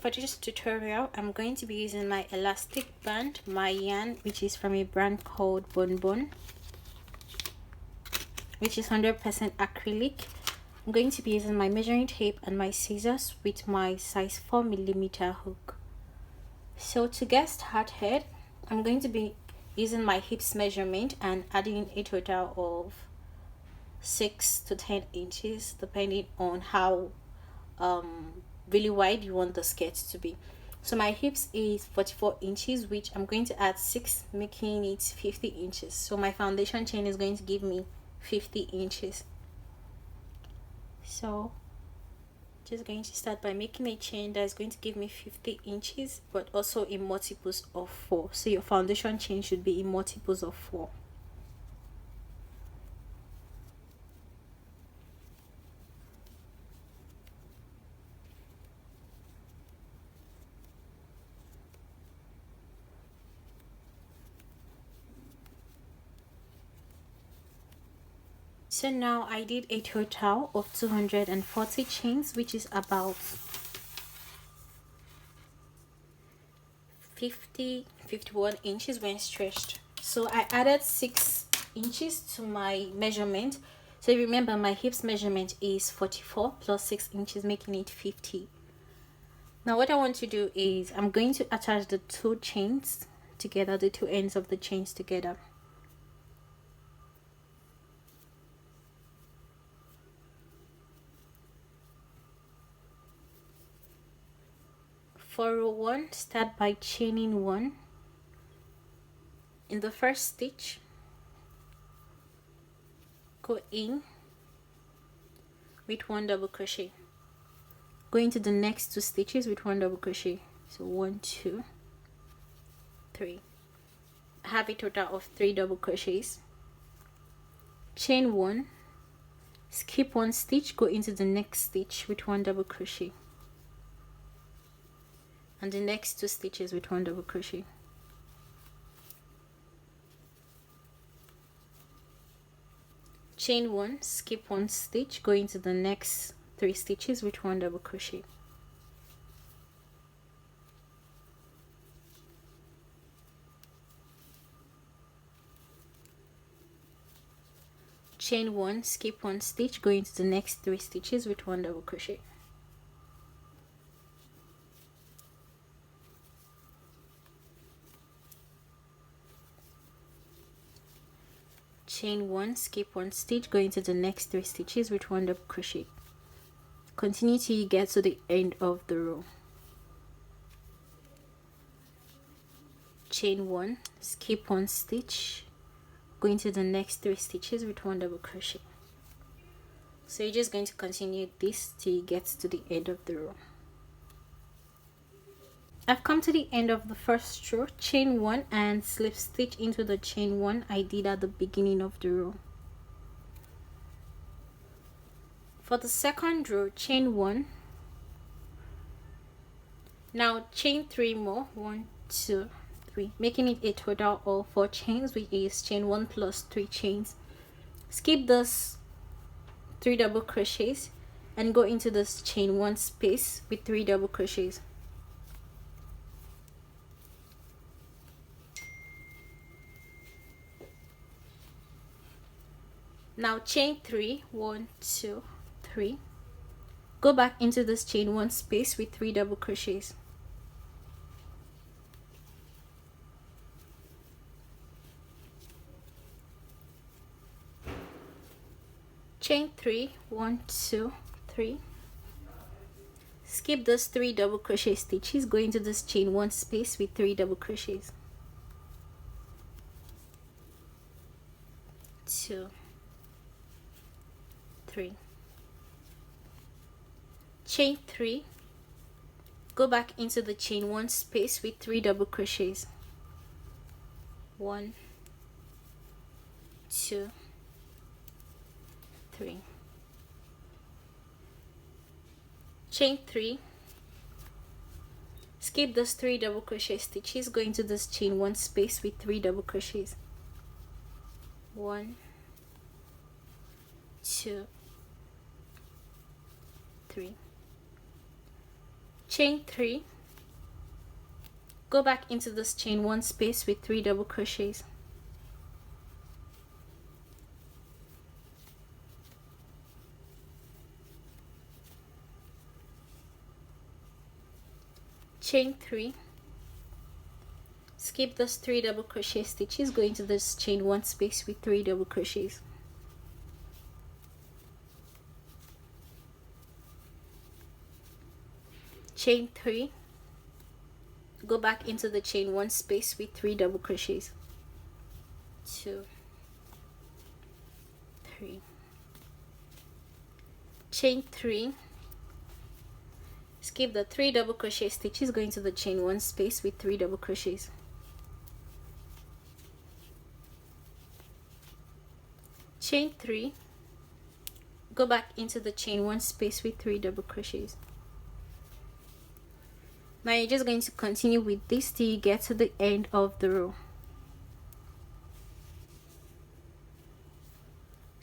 for this tutorial, I'm going to be using my elastic band, my yarn, which is from a brand called Bonbon, which is 100% acrylic. I'm going to be using my measuring tape and my scissors with my size 4mm hook. So to get started, I'm going to be using my hips measurement and adding a total of 6 to 10 inches depending on how really wide you want the skirt to be. So my hips is 44 inches, which I'm going to add 6, making it 50 inches. So my foundation chain is going to give me 50 inches. So just going to start by making a chain that is going to give me 50 inches, but also in multiples of 4. So your foundation chain should be in multiples of 4. So now I did a total of 240 chains, which is about 51 inches when stretched. So I added 6 inches to my measurement. So remember, my hips measurement is 44 plus 6 inches, making it 50. Now what I want to do is I'm going to attach the two chains together, the two ends of the chains together. For row 1, start by chaining 1 in the first stitch, go in with 1 double crochet, go into the next 2 stitches with 1 double crochet. So 1, 2, 3. Have a total of 3 double crochets, chain 1, skip 1 stitch, go into the next stitch with 1 double crochet, and the next 2 stitches with 1 double crochet. Chain 1, skip 1 stitch, go into the next 3 stitches with 1 double crochet. Chain 1, skip 1 stitch, go into the next 3 stitches with 1 double crochet. Chain 1, skip 1 stitch, go into the next 3 stitches with 1 double crochet. Continue till you get to the end of the row. Chain 1, skip 1 stitch, go into the next 3 stitches with 1 double crochet. So you're just going to continue this till you get to the end of the row. I've come to the end of the first row. Chain 1 and slip stitch into the chain 1 I did at the beginning of the row. For the second row, chain 1, now chain 3 more, 1, 2, 3, making it a total of 4 chains, which is chain 1 plus 3 chains. Skip this 3 double crochets and go into this chain 1 space with 3 double crochets. Now chain 3, 1, 2, 3, go back into this chain 1 space with 3 double crochets. Chain 3, 1, 2, 3, skip those 3 double crochet stitches, go into this chain 1 space with 3 double crochets. 2, 3, chain 3, go back into the chain 1 space with 3 double crochets. 1, 2, 3, chain 3, skip those 3 double crochet stitches, go into this chain 1 space with 3 double crochets. 1, 2, 3, chain 3, Go back into this chain 1 space with 3 double crochets. Chain 3, skip this 3 double crochet stitches, go into this chain 1 space with 3 double crochets. Chain 3, go back into the chain 1 space with 3 double crochets. 2, 3. Chain 3, skip the 3 double crochet stitches, go into the chain 1 space with 3 double crochets. Chain 3, go back into the chain 1 space with 3 double crochets. Now you're just going to continue with this till you get to the end of the row.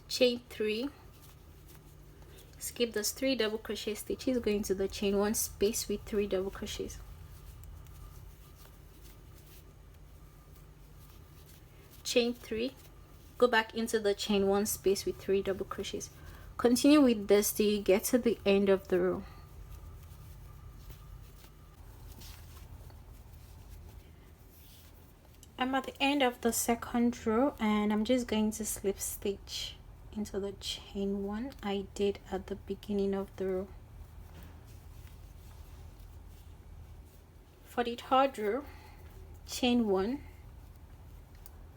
Chain 3, skip those 3 double crochet stitches, go into the chain 1 space with 3 double crochets. Chain 3, go back into the chain 1 space with 3 double crochets. Continue with this till you get to the end of the row. I'm at the end of the second row and I'm just going to slip stitch into the chain 1 I did at the beginning of the row. For the third row, chain 1,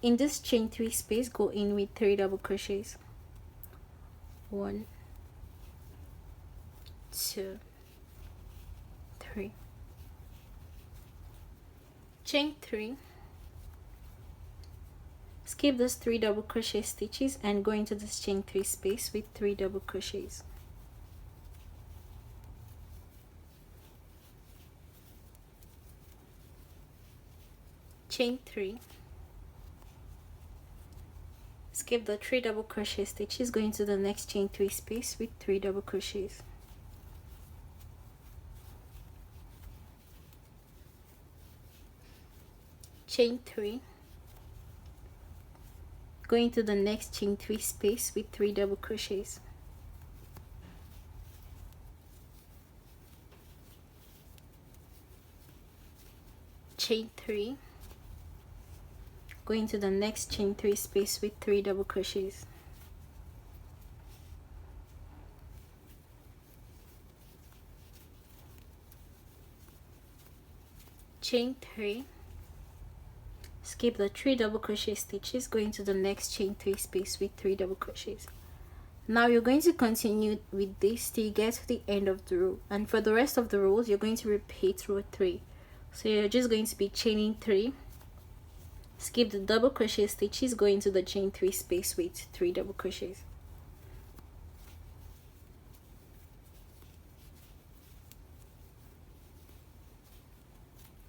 in this chain 3 space, go in with 3 double crochets. 1, 2, 3. Chain 3, skip those 3 double crochet stitches and go into this chain 3 space with 3 double crochets. Chain 3, skip the 3 double crochet stitches, go into the next chain 3 space with 3 double crochets. Chain 3, go into the next chain 3 space with 3 double crochets. Chain 3, go into the next chain 3 space with 3 double crochets. Chain 3, skip the 3 double crochet stitches, go into the next chain 3 space with 3 double crochets. Now you're going to continue with this till you get to the end of the row, and for the rest of the rows you're going to repeat row 3. So you're just going to be chaining 3, skip the double crochet stitches, go into the chain 3 space with 3 double crochets.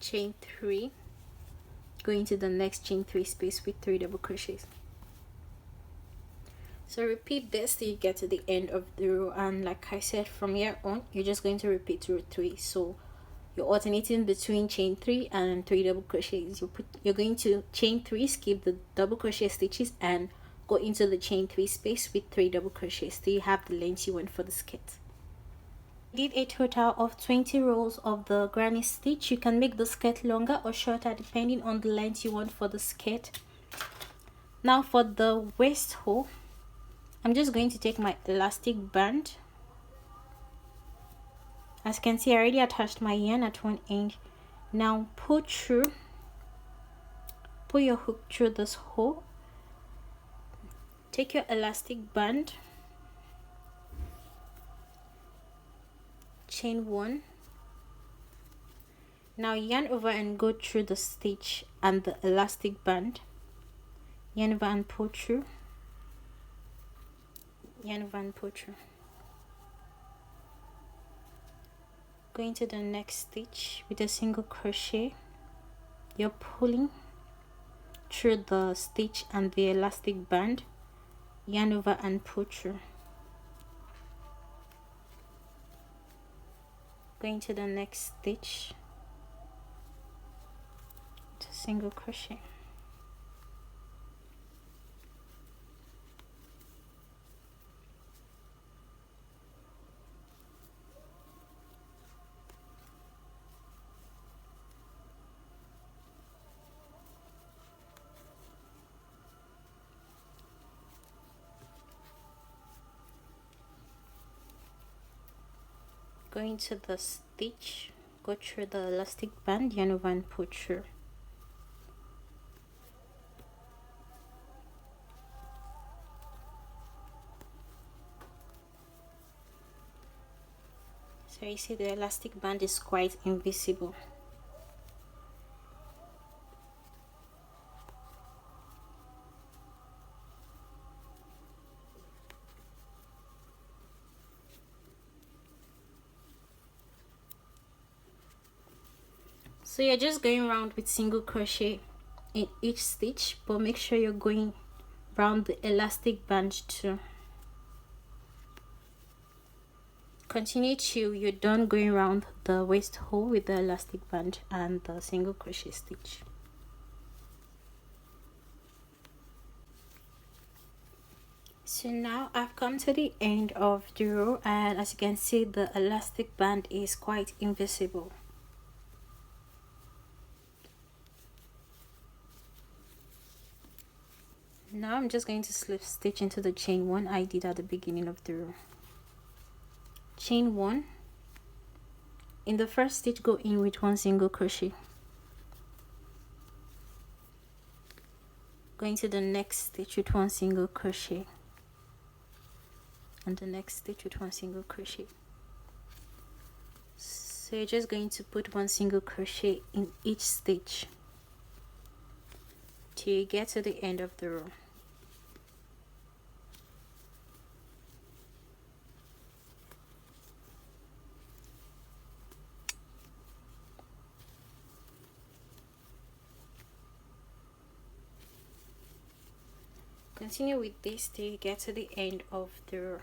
Chain 3, go into the next chain 3 space with 3 double crochets. So repeat this till you get to the end of the row, and like I said, from here on you're just going to repeat row 3. So you're alternating between chain 3 and 3 double crochets. You're going to chain 3, skip the double crochet stitches and go into the chain 3 space with 3 double crochets till you have the length you want for the skirt. I did a total of 20 rows of the granny stitch. You can make the skirt longer or shorter depending on the length you want for the skirt. Now for the waist hole, I'm just going to take my elastic band. As you can see, I already attached my yarn at one end. Now put your hook through this hole. Take your elastic band, chain 1. Now yarn over and go through the stitch and the elastic band. Yarn over and pull through. Yarn over and pull through. Go into the next stitch with a single crochet. You're pulling through the stitch and the elastic band. Yarn over and pull through. Go into the next stitch. single crochet. Go into the stitch, go through the elastic band, yarn over and pull through. So you see the elastic band is quite invisible. So you're just going around with single crochet in each stitch, but make sure you're going around the elastic band too. Continue till you're done going around the waist hole with the elastic band and the single crochet stitch. So now I've come to the end of the row, and as you can see, the elastic band is quite invisible. Now I'm just going to slip stitch into the chain one I did at the beginning of the row. Chain one. In the first stitch, go in with one single crochet. Go into the next stitch with one single crochet, and the next stitch with one single crochet. So you're just going to put one single crochet in each stitch till you get to the end of the row. Continue with this till you get to the end of the row.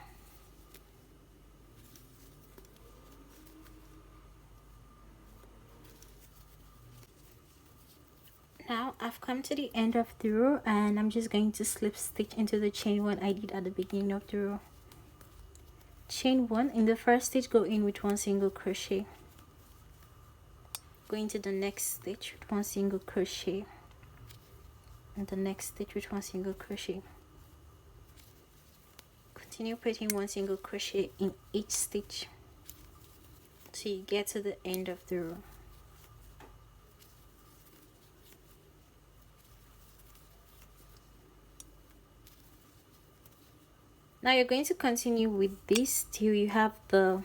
Now I've come to the end of the row, and I'm just going to slip stitch into the chain one I did at the beginning of the row. Chain one. In the first stitch, go in with one single crochet. Go into the next stitch with one single crochet, and the next stitch with one single crochet. Continue putting one single crochet in each stitch till you get to the end of the row. Now you're going to continue with this till you have the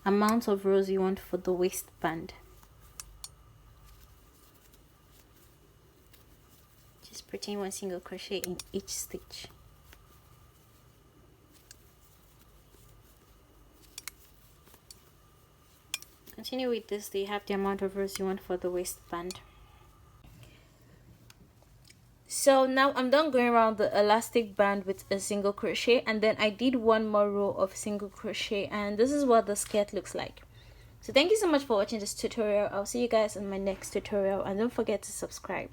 amount of rows you want for the waistband. Just putting one single crochet in each stitch. Continue with this till you have the amount of rows you want for the waistband. So now I'm done going around the elastic band with a single crochet, and then I did one more row of single crochet, and this is what the skirt looks like. So thank you so much for watching this tutorial. I'll see you guys in my next tutorial, and don't forget to subscribe.